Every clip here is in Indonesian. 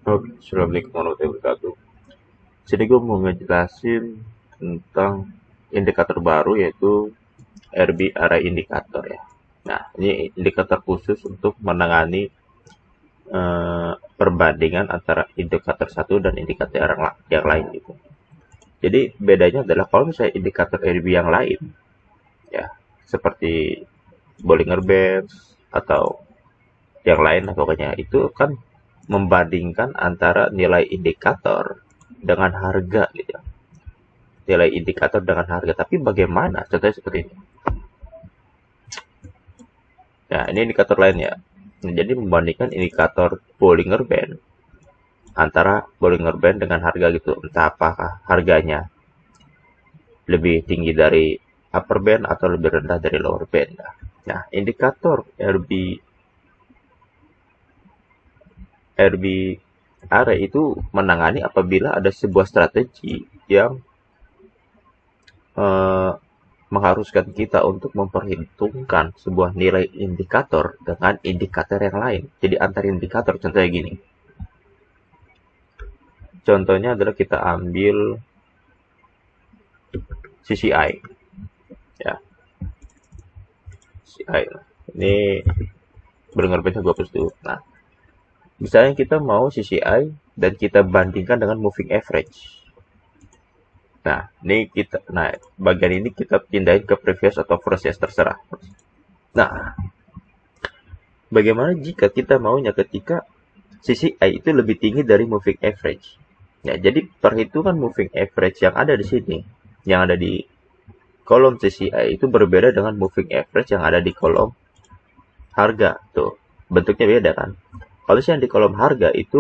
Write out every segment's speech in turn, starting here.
Oke, Assalamualaikum warahmatullahi wabarakatuh. Sini gue mau ngejelasin tentang indikator baru yaitu RB Array Indicator ya. Nah, ini indikator khusus untuk menangani perbandingan antara indikator satu dan indikator yang lain gitu. Jadi bedanya adalah kalau misalnya indikator RB yang lain ya, seperti Bollinger Bands atau yang lain lah pokoknya itu kan membandingkan antara nilai indikator dengan harga gitu ya. Nilai indikator dengan harga. Tapi bagaimana? Contohnya seperti ini. Nah, ini indikator lain ya. Nah, jadi membandingkan indikator Bollinger Band antara Bollinger Band dengan harga gitu. Entah apakah harganya lebih tinggi dari upper band atau lebih rendah dari lower band. Nah, indikator RB Array itu menangani apabila ada sebuah strategi yang mengharuskan kita untuk memperhitungkan sebuah nilai indikator dengan indikator yang lain. Jadi antar indikator, contohnya gini. Contohnya adalah kita ambil CCI. Ya. CCI. Ini Bollinger Band 20. Nah, misalnya kita mau CCI dan kita bandingkan dengan moving average. Nah, bagian ini kita pindahin ke previous atau first ya, terserah. Nah, bagaimana jika kita maunya ketika CCI itu lebih tinggi dari moving average? Ya, jadi perhitungan moving average yang ada di sini, yang ada di kolom CCI itu berbeda dengan moving average yang ada di kolom harga. Tuh, bentuknya beda kan? Kalau yang di kolom harga itu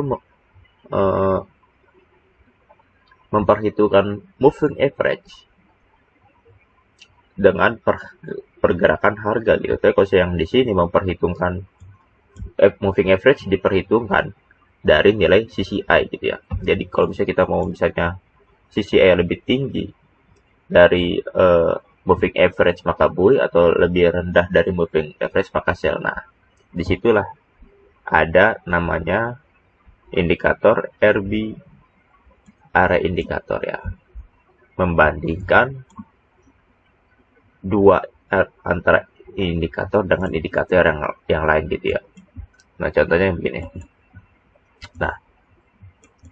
memperhitungkan moving average dengan pergerakan harga gitu. Tapi kalau yang di sini memperhitungkan moving average diperhitungkan dari nilai CCI gitu ya. Jadi kalau misalnya kita mau misalnya CCI lebih tinggi dari moving average maka buy atau lebih rendah dari moving average maka sell. Nah, disitulah ada namanya indikator RB Array Indicator ya, membandingkan antara indikator dengan indikator yang lain gitu ya. Nah, contohnya yang begini. Nah,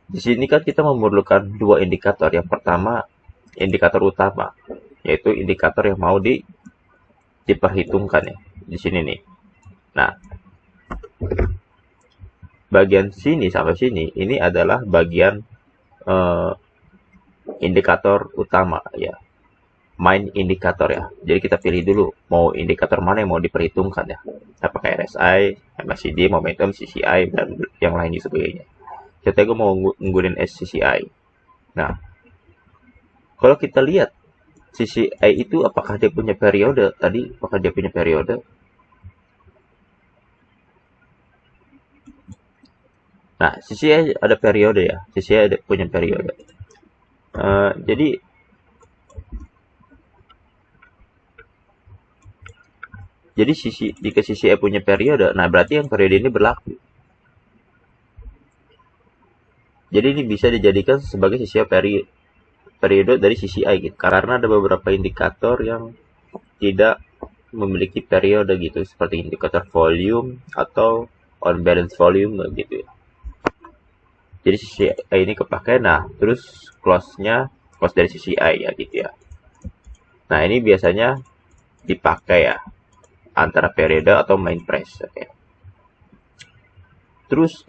di sini kan kita memerlukan dua indikator. Yang pertama, indikator utama, yaitu indikator yang mau diperhitungkan ya. Di sini nih. Nah, bagian sini sampai sini, ini adalah bagian indikator utama ya. Main indikator ya. Jadi kita pilih dulu mau indikator mana yang mau diperhitungkan ya. Apakah RSI, MACD, momentum, CCI, dan yang lain sebagainya. Contohnya gue mau nggunain SCCI. Nah, kalau kita lihat CCI itu apakah dia punya periode tadi? Apakah dia punya periode? Nah, CCI ada periode ya. CCI ada punya periode. Jadi jika CCI punya periode, nah berarti yang periode ini berlaku. Jadi ini bisa dijadikan sebagai CCI periode dari CCI gitu. Karena ada beberapa indikator yang tidak memiliki periode gitu, seperti indikator volume atau on balance volume gitu ya. Jadi CCI ini kepakai, nah terus close dari CCI ya gitu ya. Nah, ini biasanya dipakai ya antara periode atau main price. Okay. Terus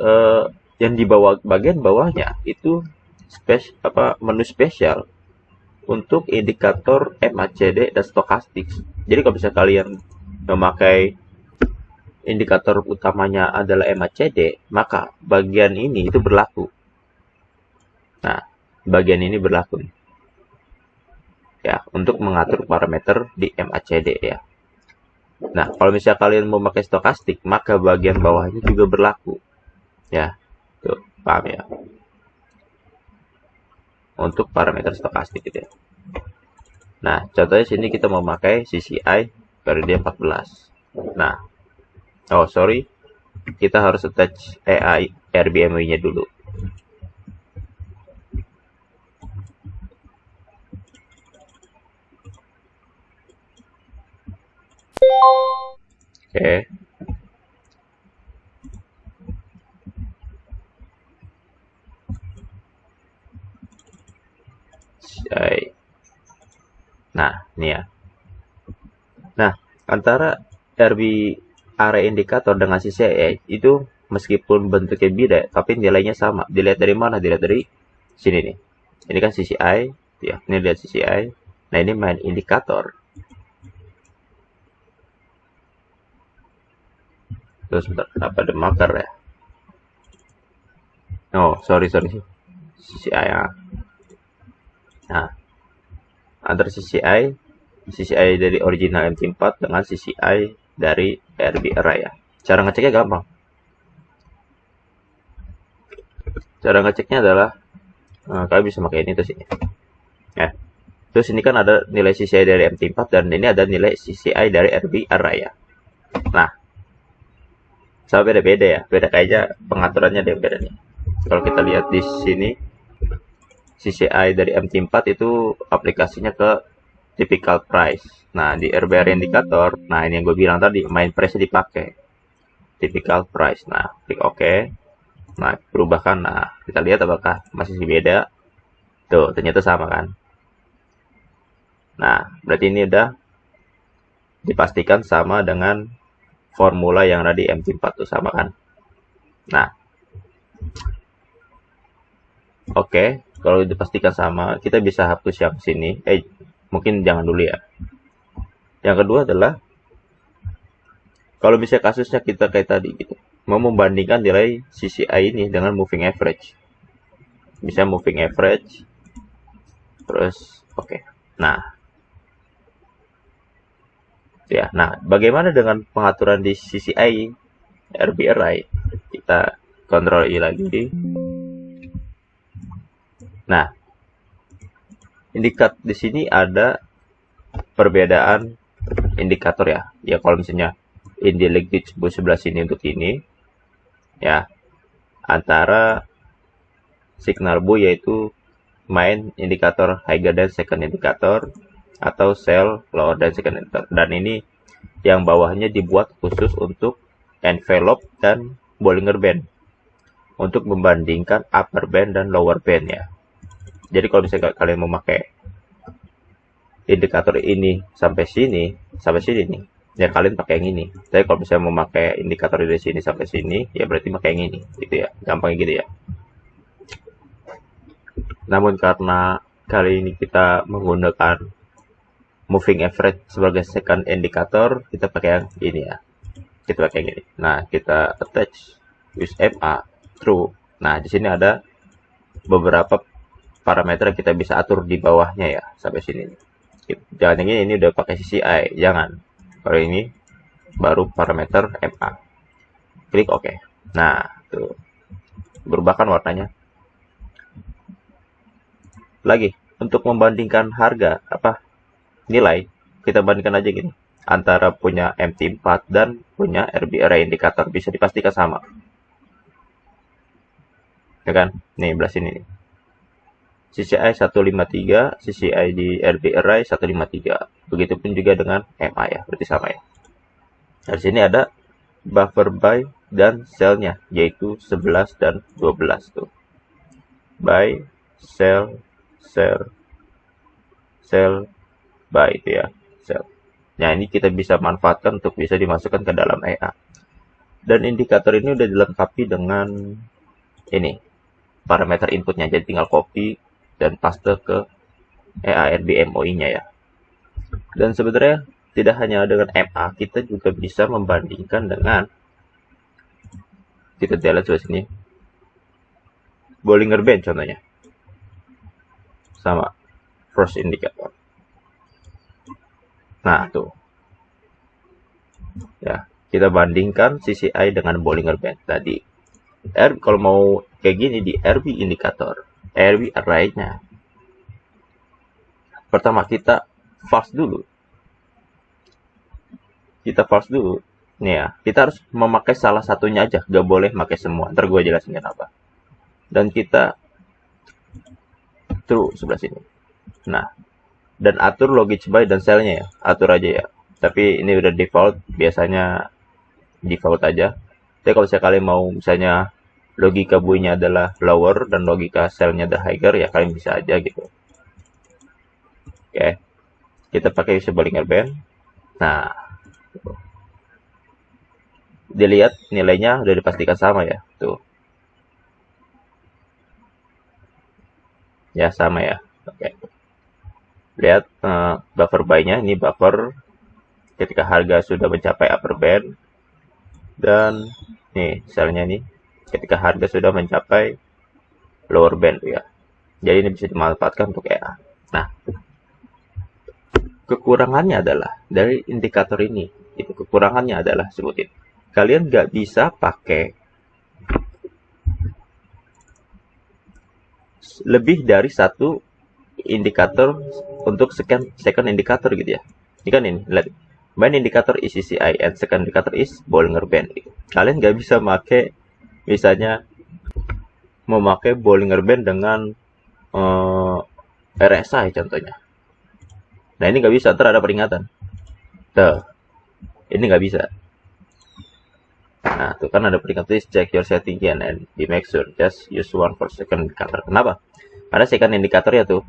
yang di bagian bawahnya itu menu spesial untuk indikator MACD dan stokastik. Jadi kalau bisa kalian memakai indikator utamanya adalah MACD, maka bagian ini itu berlaku. Nah, bagian ini berlaku ya untuk mengatur parameter di MACD ya. Nah, kalau misalnya kalian mau pakai stokastik, maka bagian bawahnya juga berlaku. Ya, tuh, paham ya? Untuk parameter stokastik gitu ya. Nah, contohnya sini kita mau pakai CCI periode 14. Nah, kita harus attach RBMI-nya dulu. Oke. CCI. Nah, ini ya. Nah, antara RB array indikator dengan CCI itu meskipun bentuknya beda, tapi nilainya sama. Dilihat dari mana? Dilihat dari sini nih. Ini kan CCI, ya. Ini lihat CCI. Nah, ini main indikator. Terus bentar, kenapa ada marker ya? Oh, sorry. CCI ya. Nah, antara CCI dari original MT4 dengan CCI dari RB array ya. Cara ngeceknya gampang. Cara ngeceknya adalah kalian bisa pakai ini terus ini. Ya. Terus ini kan ada nilai CCI dari MT4 dan ini ada nilai CCI dari RB array ya. Nah, sama beda-beda ya. Beda kayaknya pengaturannya ada yang beda nih. Kalau kita lihat di sini CCI dari MT4 itu aplikasinya ke typical price. Nah, di RB array indikator, nah ini yang gue bilang tadi, main price dipakai. Typical price. Nah, klik OK. Nah, berubahkan. Nah, kita lihat apakah masih beda. Tuh, ternyata sama kan. Nah, berarti ini udah dipastikan sama dengan formula yang ada di MT4 tuh sama kan. Nah, oke, kalau dipastikan sama, kita bisa hapus yang sini. Mungkin jangan dulu ya. Yang kedua adalah, kalau misalnya kasusnya kita kayak tadi gitu, mau membandingkan nilai CCI ini dengan moving average. Bisa moving average, terus oke. Nah, ya, nah bagaimana dengan pengaturan di CCI RB array? Kita Ctrl I lagi. Nah, indikat di sini ada perbedaan indikator ya. Ya kalau misalnya indelik di sebelah sini untuk ini, ya antara signal bu yaitu main indikator higher than second indikator atau cell lower than second indikator. Dan ini yang bawahnya dibuat khusus untuk envelope dan Bollinger Band untuk membandingkan upper band dan lower band ya. Jadi kalau misalnya kalian mau pakai indikator ini sampai sini nih, ya kalian pakai yang ini. Tapi kalau misalnya mau pakai indikator dari sini sampai sini, ya berarti pakai yang ini, gitu ya. Gampang gitu ya. Namun karena kali ini kita menggunakan moving average sebagai second indikator, kita pakai yang ini ya. Kita pakai yang ini. Nah, kita attach with MA true. Nah, di sini ada beberapa parameter yang kita bisa atur di bawahnya ya, sampai sini. Jangan yang ini udah pakai CCI, jangan. Kalau ini baru parameter MA. Klik OK. Nah, tuh. Berubah kan warnanya. Lagi, untuk membandingkan harga nilai, kita bandingkan aja gini. Antara punya MT4 dan punya RB array indikator bisa dipastikan sama. Ya kan? Nih, belah sini nih. CCI 153, CCI di RB array 153. Begitupun juga dengan MA ya, berarti sama ya. Di sini ada buffer by dan cell-nya, yaitu 11 dan 12 tuh. By, cell, by itu ya, cell. Nah, ini kita bisa manfaatkan untuk bisa dimasukkan ke dalam EA. Dan indikator ini udah dilengkapi dengan ini, parameter inputnya, jadi tinggal copy dan paste ke EARB MOI-nya ya. Dan sebenarnya tidak hanya dengan MA, kita juga bisa membandingkan dengan, kita lihat coba sini, Bollinger Band contohnya, sama first indicator. Nah tuh, ya kita bandingkan CCI dengan Bollinger Band tadi. Kalau mau kayak gini di RB indikator, RB array-nya, pertama kita fast dulu. Nih ya, kita harus memakai salah satunya aja, gak boleh pakai semua. Ntar gue jelasin kenapa. Dan kita true sebelah sini. Nah, dan atur logit by dan cell-nya ya, atur aja ya. Tapi ini udah default, biasanya default aja. Tapi kalau misalnya kalian mau misalnya logika buinya adalah lower dan logika cell-nya adalah higher, ya kalian bisa aja gitu. Oke, kita pakai use Bollinger Band. Nah, dilihat nilainya udah dipastikan sama ya, tuh. Ya sama ya. Oke. Lihat buffer buy-nya, ini buffer ketika harga sudah mencapai upper band, dan nih selnya nih ketika harga sudah mencapai lower band ya. Jadi ini bisa dimanfaatkan untuk EA. Nah, kekurangannya adalah dari indikator ini. Itu kekurangannya adalah sebutin. Kalian nggak bisa pakai lebih dari satu indikator untuk second indikator gitu ya. Ini kan ini, lihat. Main indikator is CCI and second indicator is Bollinger Band. Gitu. Kalian nggak bisa pakai, misalnya memakai Bollinger Band dengan RSI contohnya. Nah ini nggak bisa, ntar ada peringatan. Tuh, ini nggak bisa. Nah tuh kan ada peringatan, please check your setting again and be make sure just use one for second indicator. Kenapa? Karena second indikatornya tuh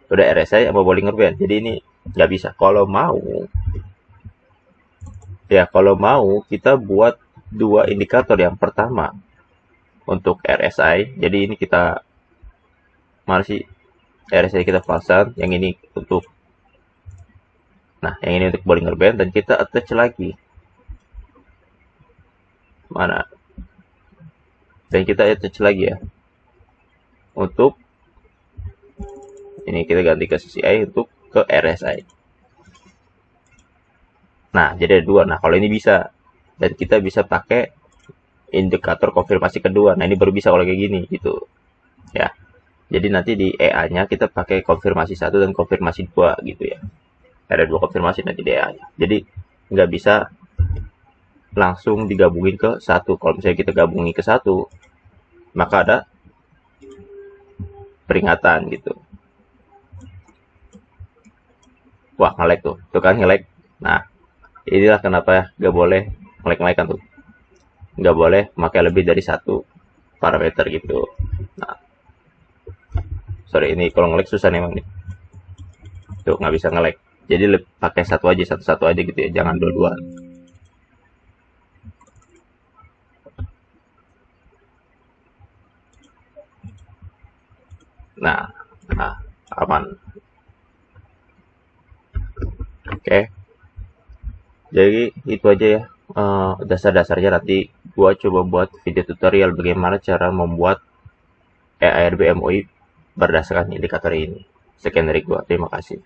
udah RSI sama Bollinger Band. Jadi ini nggak bisa. Kalau mau kita buat dua indikator. Yang pertama untuk RSI, jadi ini kita masih RSI kita pasang, yang ini untuk yang ini untuk Bollinger Band, dan kita attach lagi mana, dan kita attach lagi ya untuk ini, kita ganti ke CCI untuk ke RSI. Nah, jadi ada dua. Nah, kalau ini bisa. Dan kita bisa pakai indikator konfirmasi kedua. Nah, ini baru bisa kalau kayak gini, gitu. Ya. Jadi nanti di EA-nya kita pakai konfirmasi 1 dan konfirmasi 2, gitu ya. Ada 2 konfirmasi nanti di EA-nya. Jadi, nggak bisa langsung digabungin ke 1. Kalau misalnya kita gabungin ke 1, maka ada peringatan, gitu. Wah, nge-lag tuh. Tuh kan nge-lag. Nah, inilah kenapa nggak boleh nge-lag-ngelagan tuh. Nggak boleh pakai lebih dari satu parameter gitu. Nah, sorry, ini kalau nge-lag susah nih emang nih. Tuh, nggak bisa nge-lag. Jadi pakai satu-satu aja gitu ya. Jangan dua-dua. Nah, aman. Oke. Jadi itu aja ya, dasar-dasarnya. Nanti gua coba buat video tutorial bagaimana cara membuat EARB MOI berdasarkan indikator ini. Sekian dari gua, terima kasih.